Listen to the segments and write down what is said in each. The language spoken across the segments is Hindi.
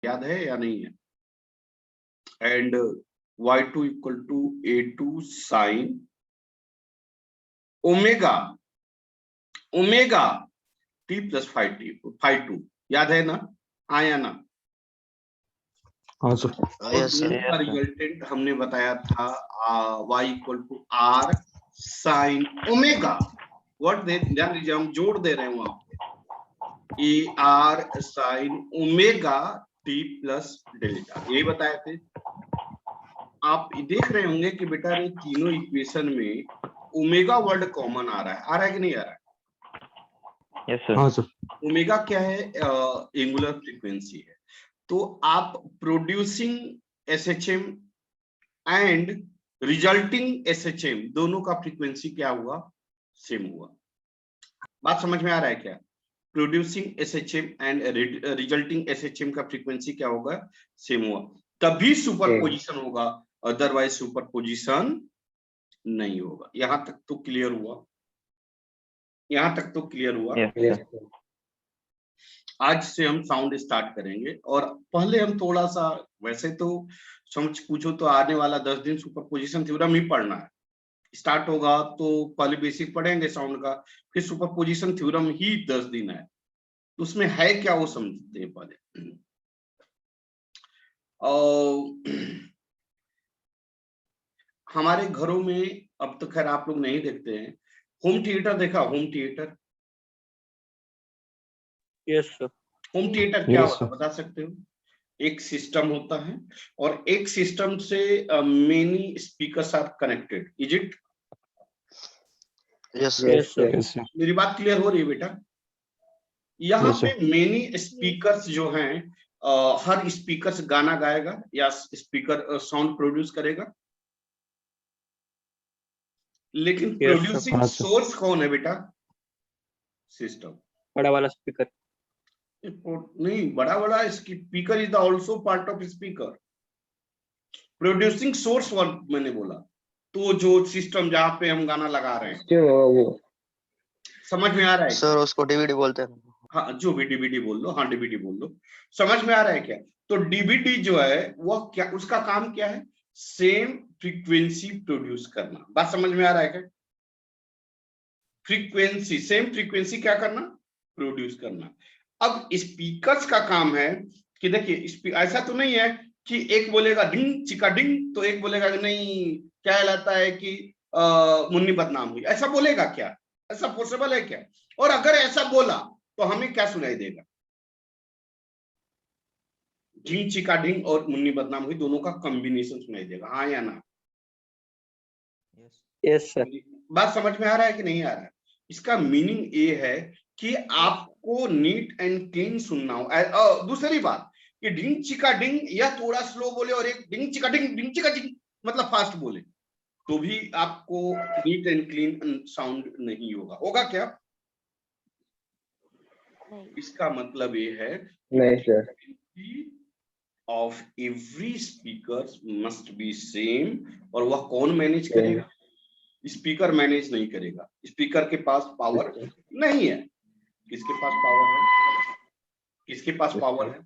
याद है या नहीं है? And y2 equal to a2 sine omega omega t plus five two, याद है ना? आया ना? हाँ सर। और दोनों का रिजल्टेंट हमने बताया था y equal to r sine omega. What ध्यान दीजिए, हम जोड़ दे रहे हैं वहां पे, a R sine omega T plus delta, यही बताए थे। आप देख रहे होंगे कि बेटा ये तीनों इक्वेशन में ओमेगा वर्ड कॉमन आ रहा है कि नहीं आ रहा है? Yes sir. हाँ सर। ओमेगा क्या है? एंगुलर फ्रीक्वेंसी है। तो आप producing SHM and resulting SHM दोनों का फ्रीक्वेंसी क्या हुआ? सेम हुआ। बात समझ में आ रहा है क्या? Producing SHM and resulting SHM का फ्रीक्वेंसी क्या होगा? सेम हुआ, तभी सुपरपोजिशन होगा, अदरवाइज सुपरपोजिशन नहीं होगा। यहां तक तो क्लियर हुआ? यहां तक तो क्लियर हुआ? आज से हम साउंड स्टार्ट करेंगे, और पहले हम थोड़ा सा, वैसे तो समझ पूछो तो आने वाला 10 दिन सुपरपोजिशन थ्योरम ही पढ़ना है। स्टार्ट होगा तो पहले बेसिक पढ़ेंगे साउंड का, फिर सुपरपोजिशन थ्योरम ही 10 दिन है। तो उसमें है क्या वो समझते हैं पहले। और हमारे घरों में अब तो खैर आप लोग नहीं देखते हैं, होम थिएटर देखा? Home theatre, yes sir. Home theatre क्या होता है बता सकते हो? एक सिस्टम होता है और एक सिस्टम से many speakers are connected, is it? Yes sir. मेरी बात क्लियर हो रही है बेटा? यहाँ पे मेनी स्पीकर्स जो हैं, हर स्पीकर गाना गाएगा या स्पीकर साउंड प्रोड्यूस करेगा, लेकिन प्रोड्यूसिंग सोर्स कौन है बेटा? सिस्टम। बड़ा वाला स्पीकर नहीं, बड़ा वाला speaker is also part of speaker. Producing source word मैंने बोला, तो जो सिस्टम जहाँ पे हम गाना लगा रहे हैं, वो समझ में आ रहा है सर? उसको डीवीडी बोलते हैं। हाँ, जो भी डीवीडी बोल लो, हाँ डीवीडी बोल लो। समझ में आ रहा है क्या? तो डीवीडी जो है वो क्या, उसका काम क्या है? सेम फ्रीक्वेंसी प्रोड्यूस करना। बात समझ में आ रहा है क्या? फ्रीक्वेंसी, सेम फ्रीक्वेंसी क्या करना? प्रोड्यूस करना। अब स्पीकर्स का काम है कि देखिए, ऐसा तो नहीं है कि एक बोलेगा डिंग चिका डिंग तो एक बोलेगा नहीं, क्या कहलाता है कि मुन्नी बदनाम हुई, ऐसा बोलेगा क्या? ऐसा पॉसिबल है क्या? और अगर ऐसा बोला तो हमें क्या सुनाई देगा? ढिंग चिका ढिंग और मुन्नी बदनाम हुई दोनों का कॉम्बिनेशन सुनाई देगा, हाँ या ना? Yes sir. बात समझ में आ रहा है कि नहीं आ रहा है? इसका मीनिंग ये है कि आपको नीट एंड क्लीन सुनना हो। दूसरी बात कि डिंग चिका डिंग या थोड़ा स्लो बोले और एक डिंग चिका डिंग मतलब फास्ट बोले, तो भी आपको नीट एंड क्लीन साउंड नहीं होगा। होगा क्या? इसका मतलब ये है नहीं sir. Of every speaker must be same, और वह कौन मैनेज करेगा? स्पीकर मैनेज नहीं करेगा, स्पीकर के पास पावर नहीं है। किसके पास पावर है? किसके पास पावर है?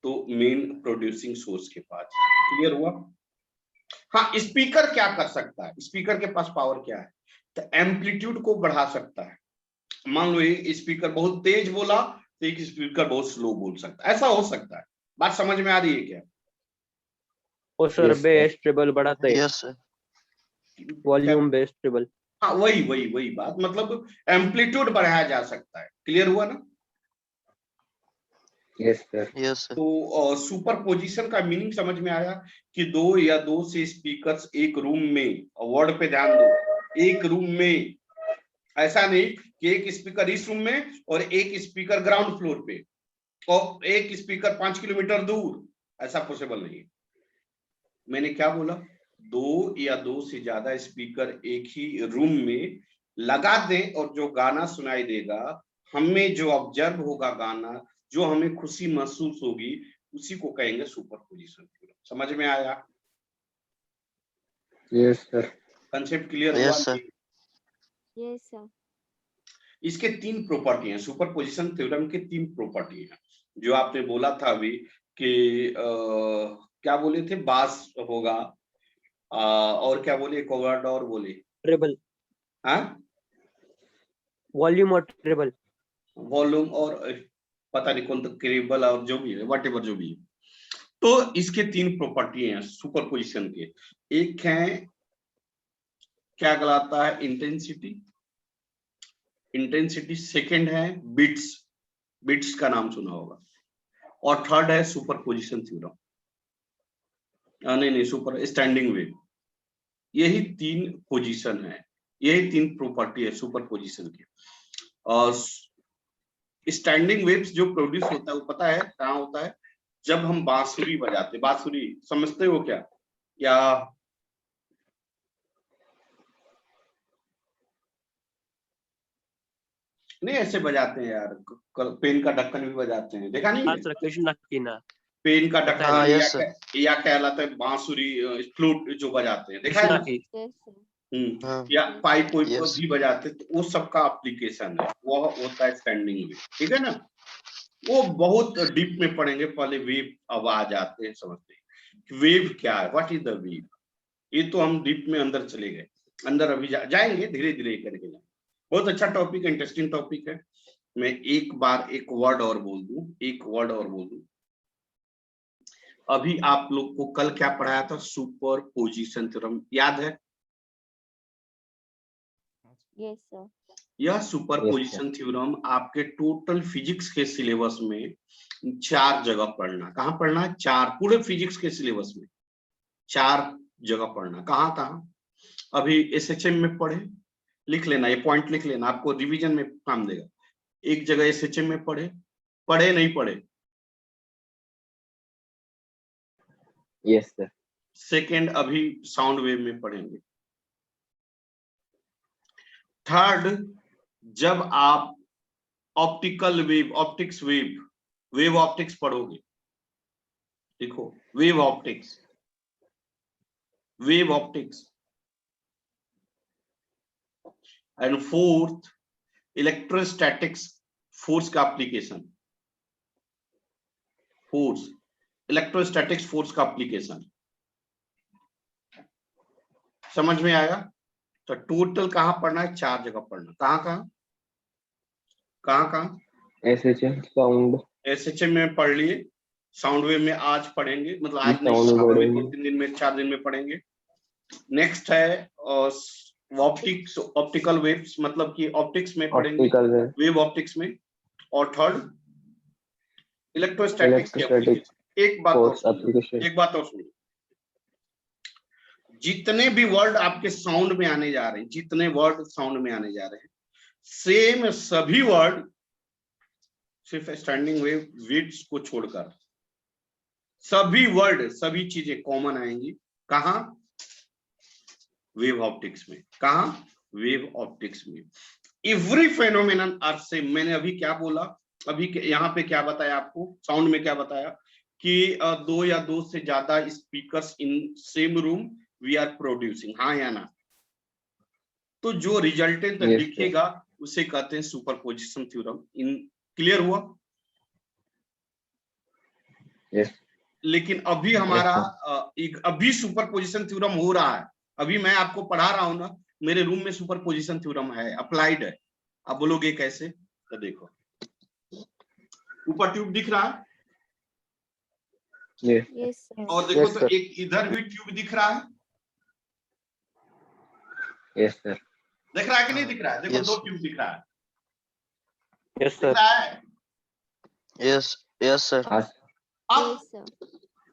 तो मेन प्रोड्यूसिंग सोर्स के पास। क्लियर हुआ? हाँ, स्पीकर क्या कर सकता है? स्पीकर के पास पावर क्या है? तो एम्पलीट्यूड को बढ़ा सकता है। मान लो एक स्पीकर बहुत तेज बोला तो एक स्पीकर बहुत स्लो बोल सकता है, ऐसा हो सकता है। बात समझ में आ रही है क्या? ओ सर, बेस ट्रिबल बढ़ाता है। Yes sir. Volume bass treble. हाँ, वही बात, मतलब एम्पलीट्यूड बढ़ाया जा सकता है। क्लियर हुआ ना? Yes sir. Yes sir. तो सुपरपोजिशन का मीनिंग समझ में आया कि दो या दो से स्पीकर्स एक रूम में, वर्ड पे ध्यान दो, एक रूम में, ऐसा नहीं कि एक स्पीकर इस रूम में और एक स्पीकर ग्राउंड फ्लोर पे और एक स्पीकर 5 किलोमीटर दूर, ऐसा पॉसिबल नहीं है। मैंने क्या बोला? दो या दो से ज्यादा स्पीकर एक ही रूम में लगा दें और जो गाना सुनाई देगा, हमें जो ऑब्जर्व होगा गाना, जो हमें खुशी महसूस होगी, उसी को कहेंगे सुपरपोजिशन थ्योरम। समझ में आया? Yes sir. कंसेप्ट क्लियर हुआ? Yes sir. इसके 3 प्रॉपर्टी हैं, सुपरपोजिशन थ्योरम के 3 प्रॉपर्टी हैं जो आपने बोला था अभी कि क्या बोले थे, बास होगा और क्या बोले, एक वर्ड और बोले, ट्रेबल, हाँ वॉल्यूम और ट्रेबल, वॉल्यूम और पता नहीं कौन, तो क्रेबल और जो भी है, वट एवर जो भी है। तो इसके 3 प्रॉपर्टी हैं सुपरपोजिशन के। एक है क्या कहलाता है, इंटेंसिटी, इंटेंसिटी। सेकंड है बिट्स, बिट्स का नाम सुना होगा। और थर्ड है सुपरपोजिशन थ्योरम, नहीं सुपर स्टैंडिंग वेव। यही 3 पोजीशन है, यही 3 प्रॉपर्टी है सुपरपोजिशन की। और स्टैंडिंग वेव्स जो प्रोड्यूस होता है वो पता है कहाँ होता है, जब हम बांसुरी बजाते, बांसुरी समझते हो क्या, या नहीं ऐसे बजाते हैं यार, पेन का ढक्कन भी बजाते हैं, देखा नहीं है? पेन का ढक्कन या कहलाता है बांसुरी, फ्लूट जो बजाते हैं, देखा है ना? या पाइप भी बजाते हैं, तो वो सबका एप्लीकेशन है, वो होता है स्टैंडिंग वेव, ठीक है ना? वो बहुत डीप में पढ़ेंगे, पहले वेव आवाज आते हैं, समझते हैं वेव क्या है, व्हाट इज द वेव। ये तो हम डीप में अंदर चले गए, अंदर अभी जाएंगे धीरे धीरे करके जाएंगे। बहुत अच्छा टॉपिक है, इंटरेस्टिंग टॉपिक है। मैं एक बार एक वर्ड और बोल दूं, एक वर्ड और बोल दूं। अभी आप लोग को कल क्या पढ़ाया था, सुपरपोजिशन थ्योरम, याद है? Yes sir. यह सुपरपोजिशन थ्योरम आपके टोटल फिजिक्स के सिलेबस में 4 जगह पढ़ना। कहाँ पढ़ना है? 4, पूरे फिजिक्स के सिलेबस में 4 जगह पढ़ना। कहाँ कहाँ? अभी एसएचएम में पढ़े, लिख लेना, ये पॉइंट लिख लेना, आपको रिवीजन में काम देगा। एक जगह एसएचएम में पढ़े, पढ़े नहीं पढ़े? Yes sir. सेकेंड अभी साउंड वेव में पढ़ेंगे। थर्ड, जब आप optical wave, optics wave, wave optics पढ़ोगे, देखो wave optics, wave optics. And fourth, electrostatics, force का एप्लीकेशन, फोर्स, इलेक्ट्रोस्टैटिक्स फोर्स का एप्लीकेशन। समझ में आया? तो टोटल कहाँ पढ़ना है? 4 जगह पढ़ना। कहाँ कहाँ? कहाँ कहाँ? एसएचएम, साउंड, एसएचएम में पढ़ लिए, साउंड वेव में आज पढ़ेंगे, मतलब आज नहीं, 2-3 दिन में, 4 दिन में पढ़ेंगे। नेक्स्ट है ऑप्टिक्स, ऑप्टिकल वेव्स, मतलब कि ऑप्टिक्स में पढ़ेंगे, वेव ऑप्टिक्स में। और थर्ड इलेक्ट्रोस्टैटिक्स की एप्लीकेशन। एक बात और सुनिए, जितने भी वर्ड आपके साउंड में आने जा रहे हैं, जितने वर्ड साउंड में आने जा रहे हैं, सेम सभी वर्ड, सिर्फ स्टैंडिंग वेव विड्स को छोड़कर सभी वर्ड, सभी चीजें कॉमन आएंगी। कहाँ? वेव ऑप्टिक्स में। कहाँ? वेव ऑप्टिक्स में। Every phenomenon are same. मैंने अभी क्या बोला, अभी यहाँ पे क्या बताया आपको, साउंड में क्या बताया कि 2 या 2 से ज्यादा speakers in same room we are producing, हाँ या ना? तो जो रिजल्टेंट दिखेगा उसे कहते हैं सुपरपोजिशन थ्योरम। इन क्लियर हुआ? yes. लेकिन अभी हमारा अभी सुपरपोजिशन थ्योरम हो रहा है, अभी मैं आपको पढ़ा रहा हूं ना, मेरे रूम में सुपरपोजिशन थ्योरम है, अप्लाइड है। आप बोलोगे कैसे? तो देखो ऊपर ट्यूब दिख रहा है, यस और देखो तो एक इधर भी ट्यूब दिख रहा है, यस सर। दिख रहा है कि नहीं दिख रहा है? देखो 2 ट्यूब दिख रहा है, yes sir, yes yes sir. अब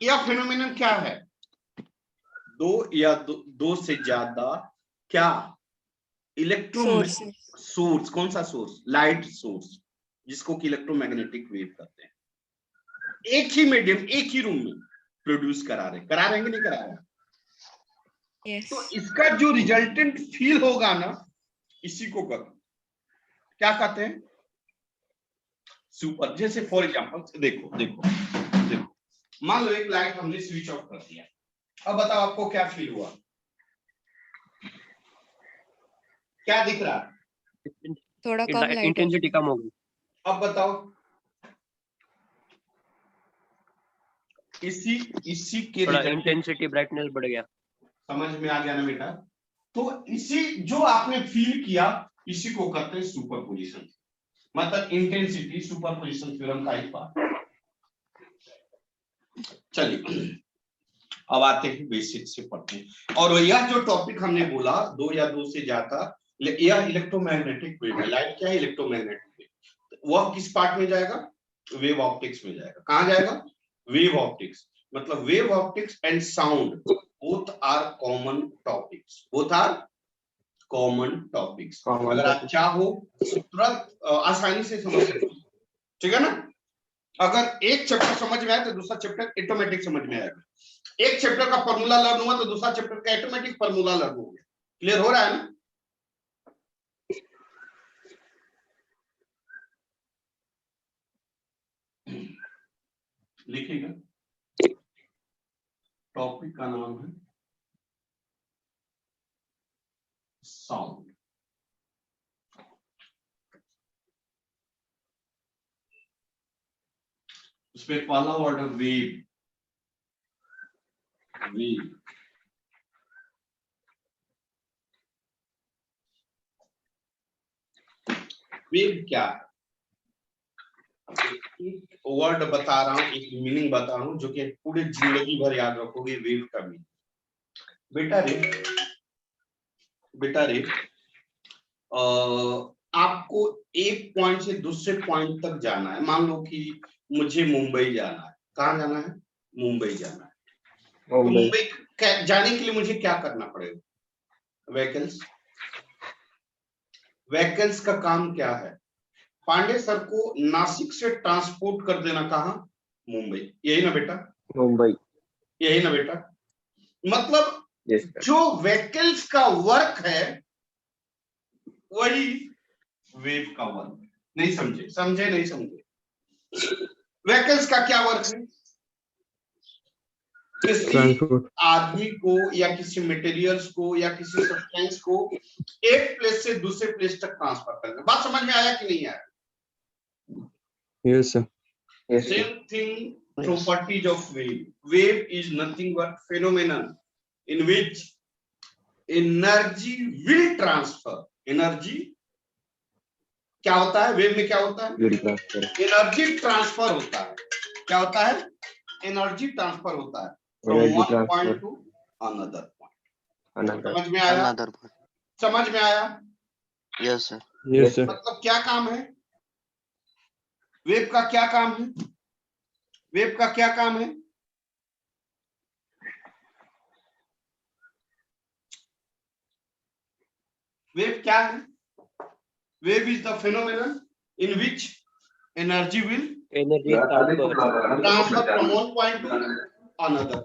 यह फिनोमेनन क्या है? 2 या 2 से ज्यादा क्या इलेक्ट्रो सोर्स, कौन सा सोर्स? लाइट सोर्स, जिसको कि इलेक्ट्रोमैग्नेटिक वेव कहते हैं, एक ही मीडियम, एक ही रूम में प्रोड्यूस करा रहे हैं कि नहीं करा रहे? yes. तो इसका जो रिजल्टेंट फील होगा ना, इसी को क्या कहते हैं? सुपर। जैसे फॉर एग्जांपल देखो देखो देखो, मान लो एक लाइट हमने स्विच ऑफ कर दिया, अब बताओ आपको क्या फील हुआ? क्या दिख रहा है? थोड़ा कम लाइट इंटेंसिटी कम होगी। अब बताओ, इसी के थोड़ा रिजल्ट इंटेंसिटी ब्राइटनेस बढ़ गया। समझ में आ गया ना बेटा? तो इसी जो आपने फील किया इसी को कहते हैं सुपरपोजिशन, मतलब इंटेंसिटी सुपरपोजिशन थ्योरम का एक पार्ट। चलिए अब आते हैं बेसिक से पढ़ते हैं। और यह जो टॉपिक हमने बोला 2 या 2 से ज्यादा, यह इलेक्ट्रोमैग्नेटिक वेव है। लाइट क्या है? Electromagnetic wave. वह किस पार्ट में जाएगा? वेव ऑप्टिक्स में जाएगा। कहां जाएगा? Wave optics. मतलब wave optics and sound both are common topics, both are common topics. अगर आप चाहो तो तुरंत आसानी से समझ सकते हो, ठीक है ना? अगर एक चैप्टर समझ में आए तो दूसरा चैप्टर ऑटोमेटिक समझ में आएगा। एक चैप्टर का फॉर्मूला लर्न हुआ तो दूसरा चैप्टर का ऑटोमेटिक फॉर्मूला लर्न हो गया। क्लियर हो रहा है ना? लिखिएगा, टॉपिक का नाम है साउंड। उसमें पहला वर्ड है वेव। वेव वेव क्या है? एक वर्ड बता रहा हूं, एक मीनिंग बता रहा हूं जो कि पूरी जिंदगी भर याद रखोगे। वेव का मीनिंग, बेटा रे आपको एक पॉइंट से दूसरे पॉइंट तक जाना है। मान लो कि मुझे मुंबई जाना है। कहाँ जाना है? मुंबई जाना है। तो मुंबई जाने के लिए मुझे क्या करना पड़ेगा? व्हीकल्स का काम क्या है? पांडे सर को नासिक से ट्रांसपोर्ट कर देना। कहाँ? मुंबई। यही ना बेटा? मुंबई। यही ना बेटा? मतलब जो व्हीकल्स का वर्क है वही वेव का वर्क। नहीं समझे? समझे नहीं समझे? व्हीकल्स का क्या वर्क है? किसी आदमी को या किसी मटेरियल्स को या किसी सब्सटेंस को एक प्लेस से दूसरे प्लेस तक ट्रांसफर करना। बात समझ में आया कि नहीं आया? Yes, sir. Same thing, properties of wave. Wave is nothing but phenomenon in which energy will transfer. Energy क्या होता है? वेव में क्या होता है? एनर्जी ट्रांसफर होता है। क्या होता है? एनर्जी ट्रांसफर होता है from one point to another point. समझ में आया? समझ में आया? Yes, sir. Yes, sir. मतलब क्या काम है? वेव का क्या काम है? वेव का क्या काम है? वेव क्या है? Wave is the phenomenon in which energy will transfer from one point to another.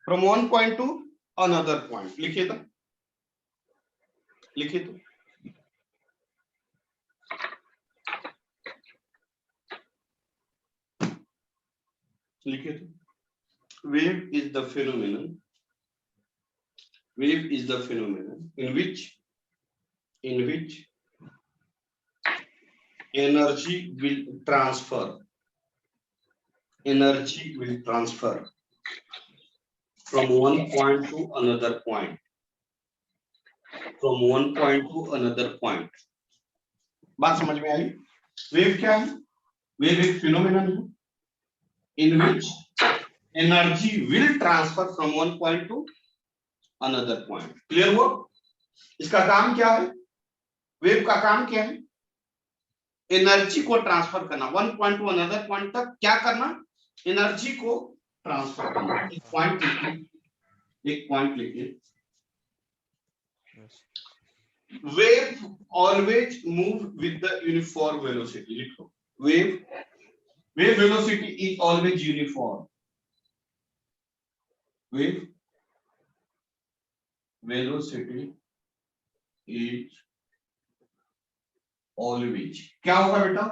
From one point to another point. लिखिए तो, लिखिए तो। लिखिए तो। Wave is the phenomenon. Wave is the phenomenon in which energy will transfer. Energy will transfer from one point to another point. From one point to another point. बात समझ में आई? वेव क्या है? वेव एक फिनोमेनन है in which energy will transfer from one point to another point. Clear हुआ? इसका काम क्या है? वेव का काम क्या है? एनर्जी को ट्रांसफर करना, one point two another point तक क्या करना? एनर्जी को ट्रांसफर करना। एक पॉइंट लिखिए। Wave always move with the uniform velocity. लिखो, wave velocity is always uniform. Wave velocity is always क्या होगा बेटा?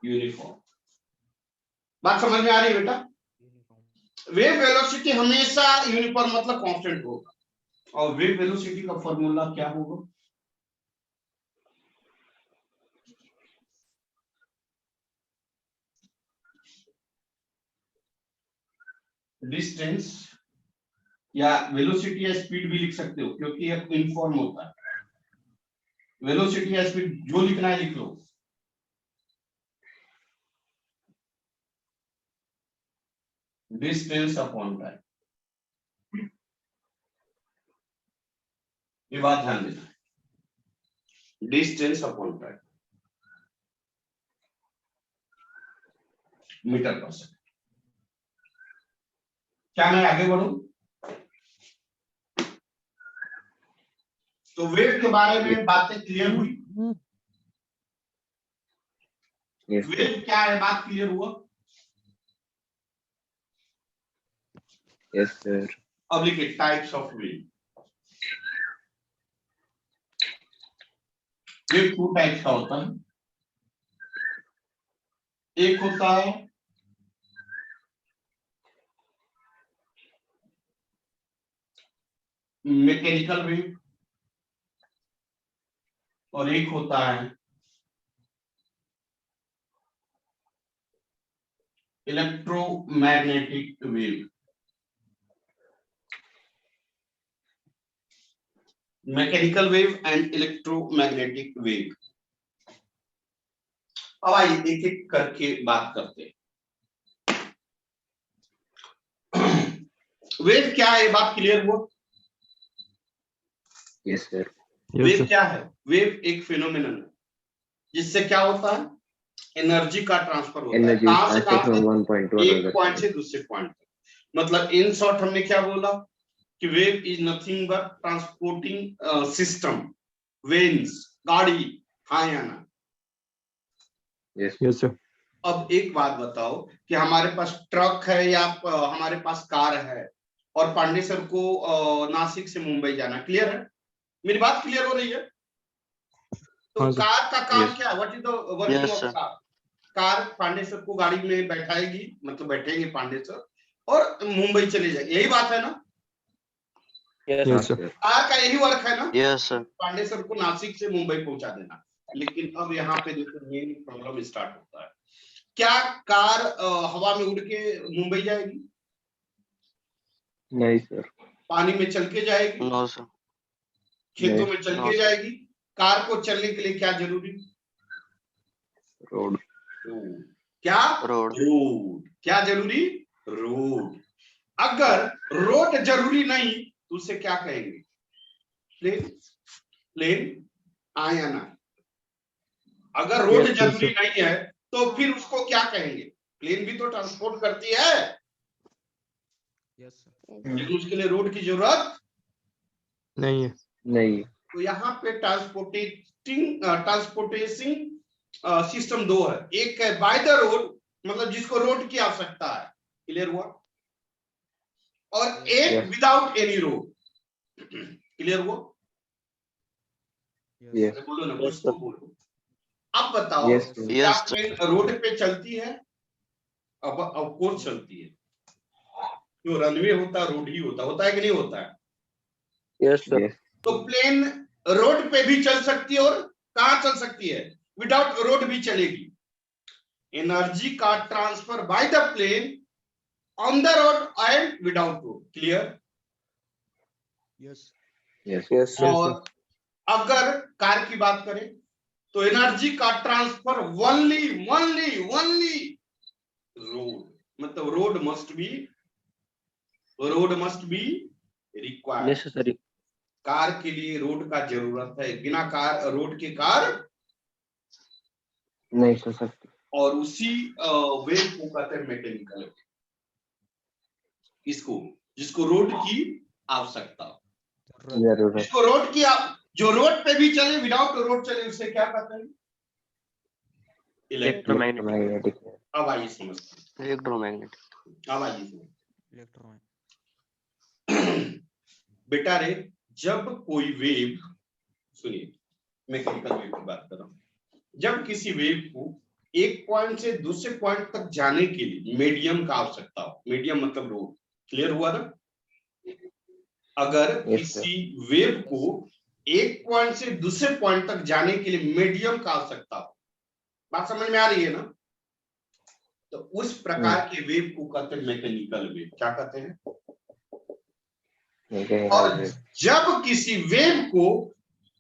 यूनिफॉर्म। बात समझ में आ रही है बेटा? वेव वेलोसिटी हमेशा यूनिफॉर्म मतलब कांस्टेंट होगा। और वेव वेलोसिटी का फॉर्मूला क्या होगा? डिस्टेंस या वेलोसिटी या स्पीड भी लिख सकते हो, क्योंकि ये इनफॉर्म होता है। वेलोसिटी या स्पीड जो लिखना है लिख लो। डिस्टेंस अपॉन टाइम, ये बात ध्यान देना। डिस्टेंस अपॉन टाइम, मीटर पर सेकंड। क्या मैं आगे बढ़ूं? तो वेव के बारे में बातें क्लियर हुई? वेव क्या है, बात क्लियर हुआ? Yes sir. अब लिखिए types of wave. Wave 2 types का होता है। एक होता है मैकेनिकल वेव और एक होता है electromagnetic wave. Mechanical wave and electromagnetic wave. अब आइए एक एक करके बात करते हैं। वेव क्या है, ये बात क्लियर हुआ? Yes sir. वेव क्या है? वेव एक फिनोमिनन है जिससे क्या होता है, एनर्जी का ट्रांसफर होता है। कहां से कहां तक? एक पॉइंट से दूसरे पॉइंट तक। मतलब इन शॉर्ट हमने क्या बोला कि wave is nothing but transporting system, veins, गाड़ी, हाँ या ना? Yes sir. अब एक बात बताओ कि हमारे पास ट्रक है या हमारे पास कार है और पांडे सर को नासिक से मुंबई जाना, क्लियर है? मेरी बात क्लियर हो रही है? तो हाँ, कार का काम क्या है? What is the working of car? Car Pandey sir को गाड़ी में बैठाएगी, मतलब बैठेंगे पांडे सर और मुंबई चले जाएगी, यही बात है ना? Yes sir. कार का यही वर्क है ना? Yes sir. पांडे सर को नासिक से मुंबई पहुंचा देना। लेकिन अब यहाँ पे देखो मेन प्रॉब्लम स्टार्ट होता है। क्या कार हवा में उड़ के मुंबई जाएगी? नहीं सर। पानी में चल के जाएगी? No sir. खेतों में चल के जाएगी? कार को चलने के लिए क्या जरूरी? रोड। क्या? रोड। रोड। क्या जरूरी? रोड। अगर रोड जरूरी नहीं तो उसे क्या कहेंगे? प्लेन। प्लेन, आया ना? अगर रोड जरूरी नहीं है तो फिर उसको क्या कहेंगे? प्लेन भी तो ट्रांसपोर्ट करती है, लेकिन उसके लिए रोड की जरूरत नहीं है। नहीं। तो यहाँ पे ट्रांसपोर्टेशन सिस्टम दो है। एक है बाय द रोड, मतलब जिसको रोड की आवश्यकता है, क्लियर हुआ? और एक विदाउट एनी रोड, क्लियर हुआ? बोलो ना, कुछ तो बोलो। अब बताओ, क्या ट्रेन रोड पे चलती है? अब कोर्स चलती है। जो रनवे होता है रोड ही होता है कि नहीं होता है? Yes sir. तो प्लेन रोड पे भी चल सकती है और कहां चल सकती है? विदाउट रोड भी चलेगी। एनर्जी का transfer by the plane on the road and without road, clear? Yes. Yes और अगर कार की बात करें तो एनर्जी का ट्रांसफर ओनली रोड, मतलब road must be required. Necessary. Car के लिए रोड का जरूरत है, बिना कार रोड के कार नहीं चल सकती। और उसी वेव को कहते हैं मैकेनिकल वेव। इसको जिसको रोड की आवश्यकता, जिसको रोड की जो रोड पे भी चले विदाउट रोड चले, उसे क्या कहते हैं? इलेक्ट्रोमैग्नेटिक। अब आइए समझते हैं। इलेक्ट्रोमैग्नेटिक। अब आइए बेटा रे, जब कोई वेव, सुनिए मैकेनिकल वेव की बात कर रहा हूं, जब किसी वेव को एक पॉइंट से दूसरे पॉइंट तक जाने के लिए मीडियम का आवश्यकता हो, मीडियम मतलब रोड, क्लियर हुआ ना? अगर Yes, किसी वेव को एक पॉइंट से दूसरे पॉइंट तक जाने के लिए मीडियम का आवश्यकता हो, बात समझ में आ रही है ना? तो उस प्रकार के वेव को कहते हैं मैकेनिकल वेव। क्या कहते हैं? और जब किसी वेव को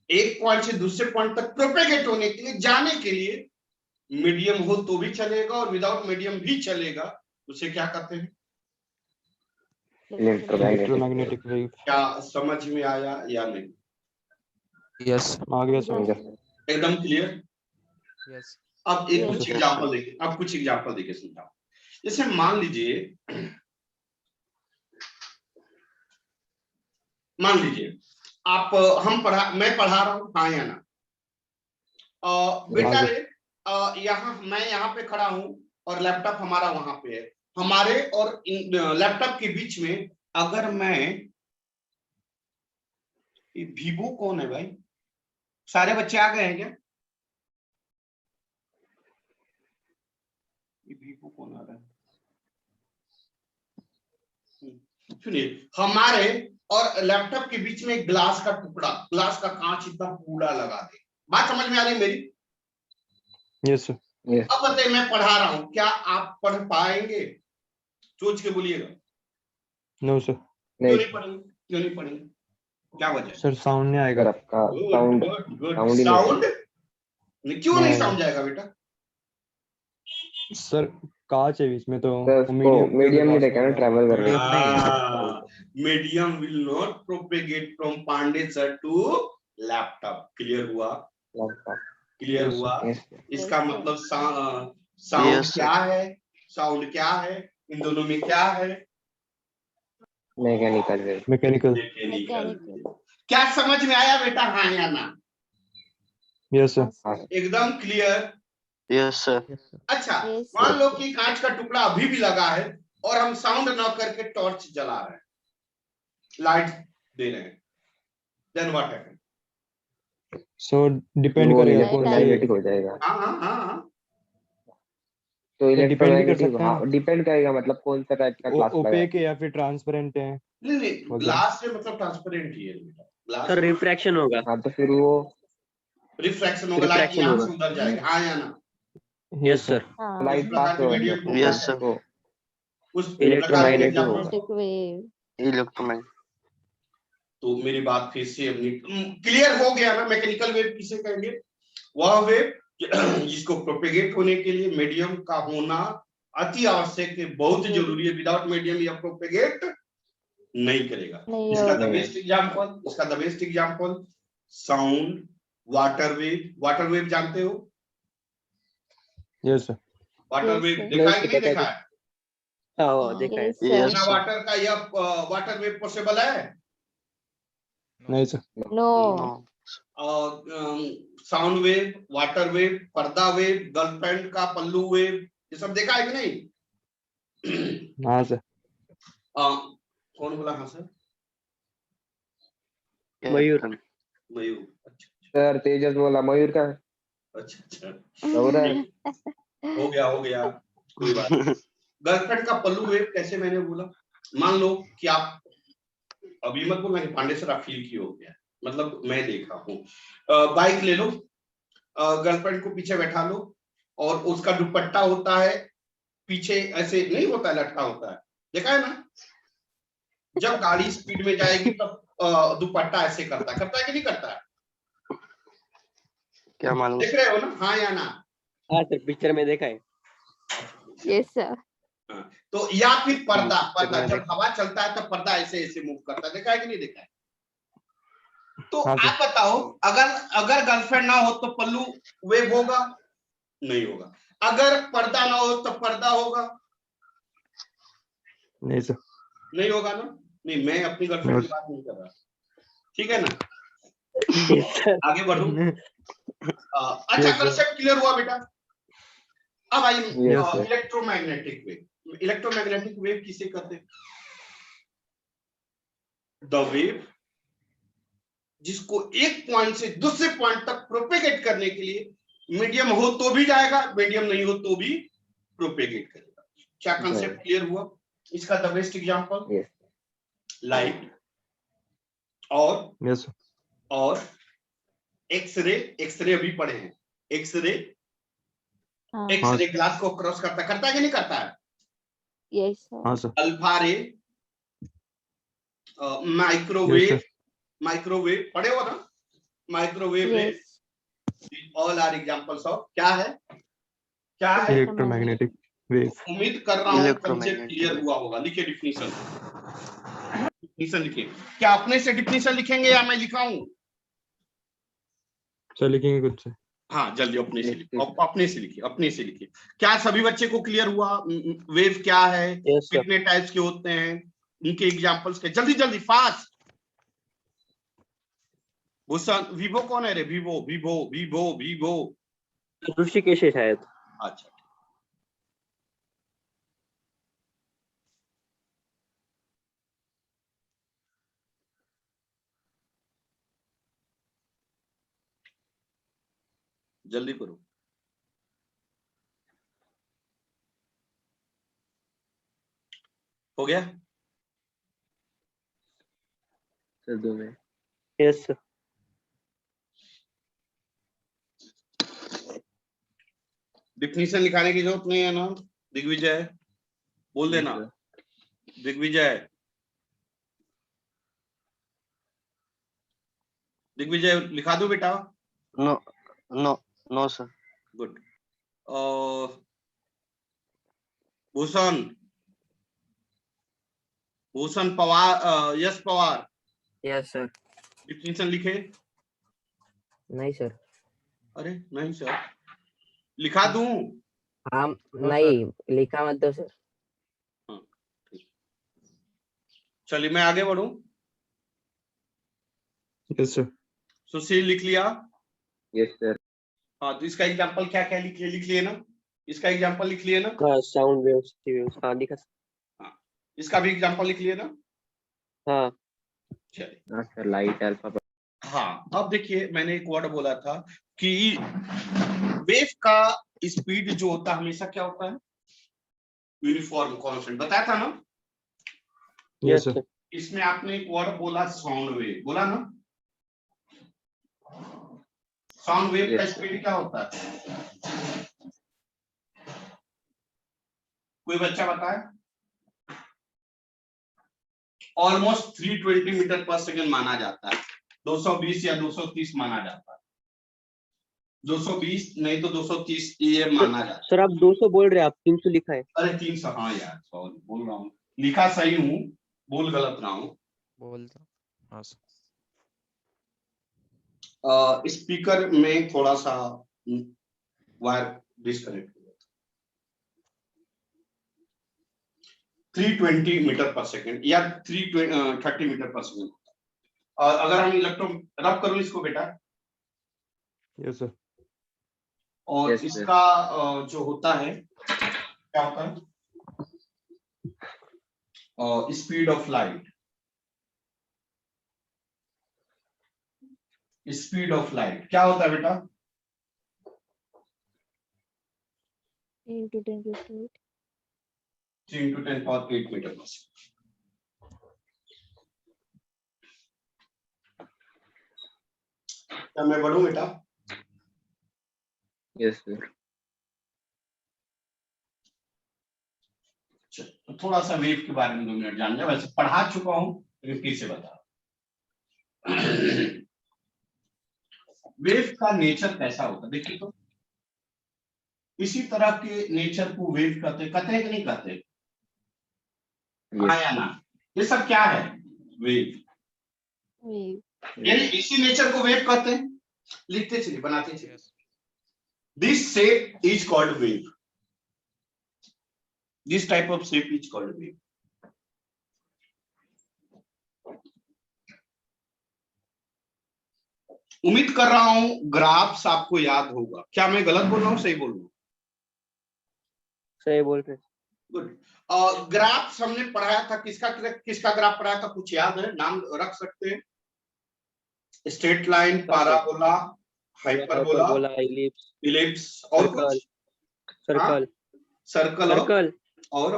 एक पॉइंट से दूसरे पॉइंट तक प्रोपेगेट होने के लिए, जाने के लिए मीडियम हो तो भी चलेगा और विदाउट मीडियम भी चलेगा, उसे क्या कहते हैं? Electromagnetic wave. क्या समझ में आया या नहीं? यस, आ गया समझ। एकदम क्लियर? यस। अब एक कुछ एग्जांपल देखिए, अब कुछ एग्जांपल देखिए समझाओ। जैसे मान लीजिए आप मैं पढ़ा रहा हूं, हाँ या ना? बेटा रे, मैं यहाँ पे खड़ा हूं और लैपटॉप हमारा वहां पे है। हमारे और लैपटॉप के बीच में अगर मैं, ये वीवो कौन है भाई? सारे बच्चे आ गए हैं क्या? ये वीवो कौन आ रहा है? सुनिए, हमारे और लैपटॉप के बीच में ग्लास का टुकड़ा, ग्लास का कांच इतना पूरा लगा दे। बात समझ में आ रही मेरी? Yes sir. अब बताइए, मैं पढ़ा रहा हूं, क्या आप पढ़ पाएंगे? सोच के बोलिएगा। No sir. क्यों नहीं पढ़ेंगे? क्यों नहीं पढ़ेंगे? क्या वजह? सर साउंड नहीं आएगा। साउंड क्यों नहीं साउंड जाएगा बेटा? सर कांच है बीच में तो मीडियम नहीं देखा ना, ट्रैवल कर रहे हैं। Medium will not propagate from Pandey sir to laptop. Clear हुआ? क्लियर हुआ? इसका मतलब साउंड क्या है? साउंड क्या है? इन दोनों में क्या है? मैकेनिकल। क्या समझ में आया बेटा, हाँ या ना? Yes sir. एकदम क्लियर? Yes sir. अच्छा, मान लो कि कांच का टुकड़ा अभी भी लगा है और हम साउंड ना करके टॉर्च जला रहे हैं, लाइट दे रहे हैं, then what happen? So depend करेगा कौन मैग्नेटिक हो जाएगा। हाँ। तो इलेक्ट्रोमैग्नेटिक डिपेंड डिपेंड करेगा, मतलब कौन सा टाइप का ग्लास लगा है। ओपेक है या फिर ट्रांसपेरेंट है? नहीं, ग्लास से मतलब ट्रांसपेरेंट ही है बेटा। सर रिफ्रैक्शन होगा। हाँ तो फिर वो रिफ्रैक्शन होगा, लाइट यहाँ से उधर जाएगा, हाँ या ना? Yes sir. लाइट पास होगा। Yes sir. उस इलेक्ट्रोमैग्नेटिक इलेक्ट्रोमैग्नेटिक। तो मेरी बात फिर से क्लियर हो गया ना? मैकेनिकल वेव किसे कहेंगे? वह वेव जिसको प्रोपेगेट होने के लिए मीडियम का होना अति आवश्यक है, बहुत जरूरी है। विदाउट मीडियम या प्रोपेगेट नहीं करेगा। इसका the best example sound, water wave. Water wave जानते हो? Yes sir. वाटर वेव देखा है कि नहीं देखा है? देखा है। वाटर का यह वाटर वेव पॉसिबल है? नहीं सर। No. Sound wave, water wave, पर्दा वेव, गर्लफ्रेंड का पल्लू वेव, ये सब देखा है कि नहीं? हाँ सर। कौन बोला हाँ सर? मयूर। अच्छा सर तेजस बोला मयूर का। अच्छा हो रहा है। हो गया कोई बात नहीं। गर्लफ्रेंड का पल्लू वेव कैसे मैंने बोला? मान लो कि आप अभी मत बोलना कि पांडे सर आप फील किए हो गया, मतलब मैं देखा हूँ। बाइक ले लो, गर्लफ्रेंड को पीछे बैठा लो और उसका दुपट्टा होता है पीछे, ऐसे नहीं होता है, लटका होता है, देखा है ना? जब गाड़ी स्पीड में जाएगी तब दुपट्टा ऐसे करता है कि नहीं करता है? क्या मालूम? देख रहे हो ना, हाँ या ना? हाँ सर, पिक्चर में देखा है। Yes sir. तो या फिर पर्दा जब हवा चलता है तब पर्दा ऐसे ऐसे मूव करता है, देखा है कि नहीं देखा है? तो आप बताओ, अगर गर्लफ्रेंड ना हो तो पल्लू वेव होगा? नहीं होगा। अगर पर्दा ना हो तो पर्दा होगा? नहीं सर। नहीं होगा ना? नहीं, मैं अपनी गर्लफ्रेंड की बात नहीं कर रहा, ठीक है ना? आगे बढ़ू। अच्छा, कंसेप्ट क्लियर हुआ बेटा? अब आई इलेक्ट्रोमैग्नेटिक वेव। इलेक्ट्रोमैग्नेटिक वेव किसे कहते हैं? द वेव जिसको एक पॉइंट से दूसरे पॉइंट तक प्रोपेगेट करने के लिए मीडियम हो तो भी जाएगा, मीडियम नहीं हो तो भी प्रोपेगेट करेगा। क्या कंसेप्ट क्लियर हुआ? इसका द बेस्ट एग्जांपल लाइट। और यस सर, और एक्सरे, एक्सरे अभी पढ़े हैं, एक्सरे, हाँ एक्सरे ग्लास को क्रॉस करता है कि नहीं करता है? यस सर हाँ sir, alpha ray, yes microwave, sir, microwave पढ़े हो ना, microwave ray, yes all are examples of क्या है, क्या है? Electromagnetic wave. उम्मीद कर रहा हूँ कंसेप्ट Electromagnetic क्लियर wave. हुआ होगा। लिखिए डिफिनीशन, डिफिनीशन लिखिए। क्या अपने से डिफिनीशन लिखेंगे या मैं लिखाऊं? सर लिखेंगे खुद से। हाँ जल्दी अपने से लिखिए, अपने से लिखिए, अपने से लिखिए। क्या सभी बच्चे को क्लियर हुआ वेव क्या है, Yes, sir. कितने टाइप्स के होते हैं, उनके एग्जांपल्स के? जल्दी जल्दी फास्ट। भूषण, विवो कौन है रे? Vivo Vivo Vivo Vivo. Rishikesh है शायद। अच्छा जल्दी करो। हो गया? Yes, sir. डिफिनीशन लिखाने की जरूरत नहीं है ना? दिग्विजय बोल देना। दिग्विजय, दिग्विजय लिखा दो बेटा। No, no, no, sir. Good. Bhushan, Bhushan Pawar, Yash Pawar, yes sir. Definition लिखे? नहीं सर। अरे नहीं सर, लिखा दूं? हाँ नहीं लिखा मत दो सर। हाँ ठीक, चलिए मैं आगे बढ़ूं। यस सर, सुशील लिख लिया? यस सर, हाँ तो इसका एग्जांपल क्या क्या लिख लिए ना? इसका एग्जांपल लिख लिए ना? हाँ साउंड वेव्स, हाँ लिखा। हाँ इसका भी एग्जांपल लिख लिए ना? हाँ चलिए। हाँ सर, लाइट अल्फा। हाँ अब देखिए, मैंने एक वर्ड बोला था कि वेव का स्पीड जो होता है हमेशा क्या होता है? यूनिफॉर्म कांस्टेंट, बताया था ना? यस सर, इसमें आपने एक वर्ड बोला साउंड वेव, बोला ना? साउंड वेव का Yes, sir. स्पीड क्या होता है? कोई बच्चा बताए? ऑलमोस्ट 320 मीटर पर सेकंड माना जाता है, 220 या 230 माना जाता है, 220 नहीं तो 230 ये माना जाता है। सर आप 200 बोल रहे हैं, आप 300 लिखा है। अरे 300, हाँ यार सॉरी, बोल रहा हूँ, लिखा सही हूँ, बोल गलत रहा हूँ। बोल दो। हाँ सर। स्पीकर में थोड़ा सा वायर डिस्कनेक्ट हो गया, 320 मीटर पर सेकंड या 330 मीटर पर सेकंड। और अगर हम इलेक्ट्रॉन रब करूं इसको बेटा, यस सर, और Yes, sir. इसका जो होता है क्या होता है? Speed of light, speed of light क्या होता है बेटा? 10 to 10 to 8 3 into 10 power 8 metre पर सेकंड। क्या मैं बढ़ूं बेटा? यस सर, तो थोड़ा सा वेव के बारे में 2 मिनट जान जाए, वैसे पढ़ा चुका हूं लेकिन फिर से बता। वेव का नेचर कैसा होता है देखिए, तो इसी तरह के नेचर को वेव कहते हैं कि नहीं कहते? हाँ या ना? ये सब क्या है? वेव। wave यानी इसी नेचर को वेव कहते हैं। लिखते चलिए, बनाते चलिए। This shape is called wave, this type of shape is called wave. उम्मीद कर रहा हूं ग्राफ्स आपको याद होगा। क्या मैं गलत बोल रहा हूं, सही बोल रहा हूं? सही बोल रहे। गुड। ग्राफ्स हमने पढ़ाया था, किसका ग्राफ पढ़ाया था? कुछ याद है? नाम रख सकते हैं? Straight line, parabola, hyperbola, ellipse, ellipse और कुछ? सर्कल, सर्कल सर्कल और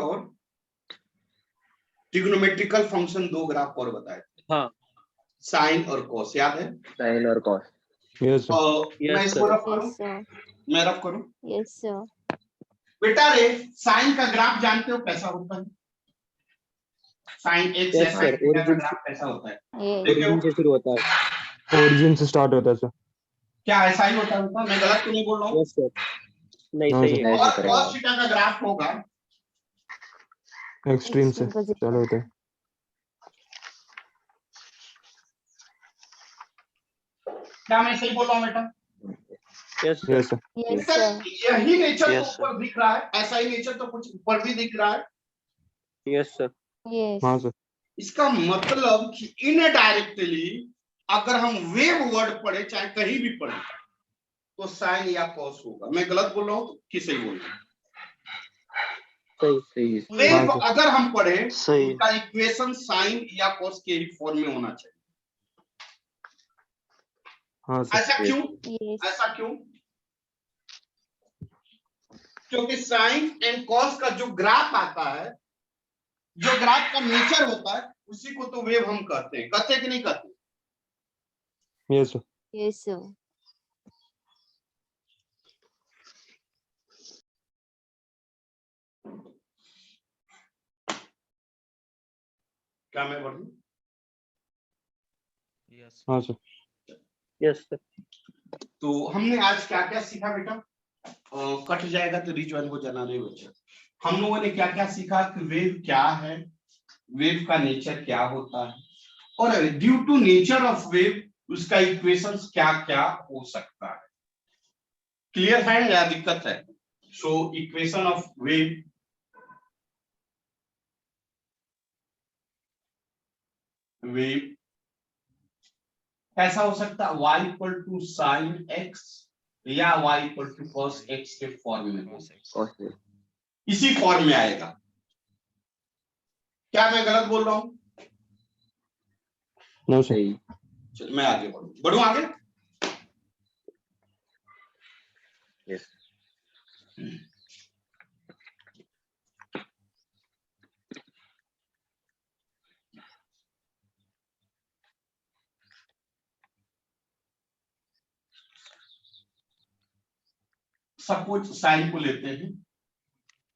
ट्रिग्नोमेट्रिकल फंक्शन, 2 ग्राफ और बताए थे। हाँ साइन और कॉस, याद है? साइन और कॉस। Yes, sir. मैं Yes, इसको sir. रफ करूं, Yes, sir. मैं रफ करूं। Yes, sir. बेटा रे साइन का ग्राफ जानते हो कैसा होता है? साइन एक्स Yes, या sir. साइन थीटा का Origin ग्राफ कैसा होता है? Yes. देखिए origin से शुरू होता है। Origin से start होता है sir. क्या ऐसा ही होता है? मैं गलत तो नहीं बोल रहा हूँ? Yes, sir. नहीं हाँ, सही sir. है। और cos थीटा का ग्राफ होगा Extreme से Extreme position. चालू होता है. क्या मैं सही बोल रहा हूँ बेटा? Yes, sir. Yes, sir. Yes, बेटा, sir. यही नेचर तो Yes, sir. ऊपर दिख रहा है, ऐसा ही नेचर तो कुछ ऊपर भी दिख रहा है। Yes, sir. Yes. हाँ sir. इसका मतलब कि इनडायरेक्टली अगर हम वेव वर्ड पढ़े चाहे कहीं भी पढ़े तो साइन या कॉस होगा। मैं गलत बोल रहा हूँ कि सही बोल रहा हूँ? सही। वेव हाँ, अगर हम पढ़े सही। उसका इक्वेशन साइन या कॉस के ही फॉर्म में होना चाहिए। हाँ sir. ऐसा क्यों? Yes. ऐसा क्यों? क्योंकि साइन एंड कॉस का जो ग्राफ आता है, जो ग्राफ का नेचर होता है, उसी को तो वेव हम कहते हैं। कहते हैं कि नहीं कहते? Yes, sir. Yes, sir. क्या मैं बोलूं? Yes. हाँ sir. Yes, sir. तो हमने आज क्या क्या सीखा बेटा? कट जाएगा तो रिज्वाइन हो जाना नहीं बच्चा। हम लोगों ने क्या क्या सीखा कि वेव क्या है, वेव का नेचर क्या होता है, और due to nature of wave उसका इक्वेशंस क्या क्या हो सकता है। क्लियर है या दिक्कत है? So equation of wave, wave कैसा हो सकता है? y equal to sine x या y equal to cos x के फॉर्म में हो सकता कॉस है। इसी फॉर्म में आएगा। क्या मैं गलत बोल रहा हूं? No sir. सही। चल मैं आगे बढ़ूं आगे। यस। सपोज साइन को लेते हैं,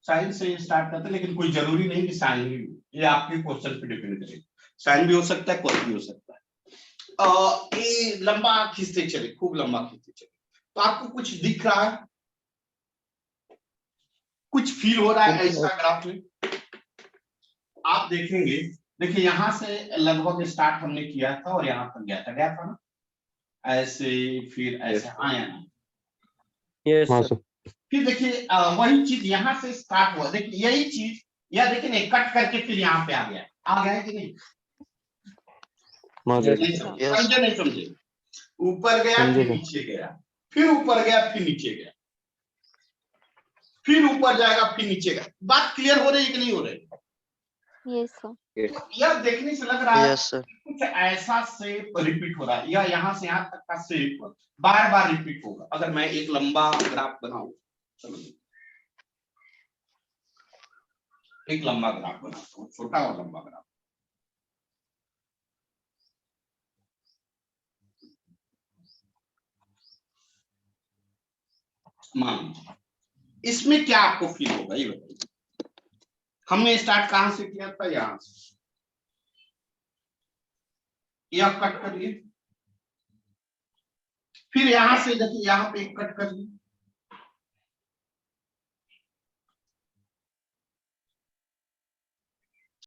साइन से स्टार्ट करते हैं, लेकिन कोई जरूरी नहीं कि साइन ही हो, ये आपके क्वेश्चन पे डिपेंड करेगा। साइन भी हो सकता है, कॉस भी हो सकता है। ये लंबा खींचते चले, खूब लंबा खींचते चले, तो आपको कुछ दिख रहा है, कुछ फील हो रहा है ऐसा ग्राफ में आप देखेंगे। देखिए यहां से लगभग स्टार्ट हमने किया था और यहां तक गया था ना, ऐसे फिर ऐसे आया ना। Yes, हाँ sir. sir. फिर देखिए वही चीज यहां से स्टार्ट हुआ। देखिए यही चीज या देखिए नहीं, कट करके फिर यहाँ पे आ गया है कि नहीं? हाँ sir. नहीं Yes. समझे, नहीं समझे? ऊपर गया समझे फिर सर. नीचे गया, फिर ऊपर गया फिर नीचे गया, फिर ऊपर जाएगा फिर नीचे गया। बात क्लियर हो रही है कि नहीं हो रही? Yes, sir. यह देखने से लग रहा है Yes, sir. कुछ ऐसा शेप रिपीट हो रहा है, या यहाँ से यहाँ तक का शेप बार बार रिपीट होगा। अगर मैं एक लंबा ग्राफ बनाऊं, चलो एक लंबा ग्राफ बनाता हूँ, छोटा और लंबा ग्राफ। मान लीजिए इसमें क्या आपको फील होगा ये बताइए। हमने स्टार्ट कहां से किया था? यहां से, यह कट कर लिए, फिर यहां से देखिए यहाँ पे एक कट कर लिए,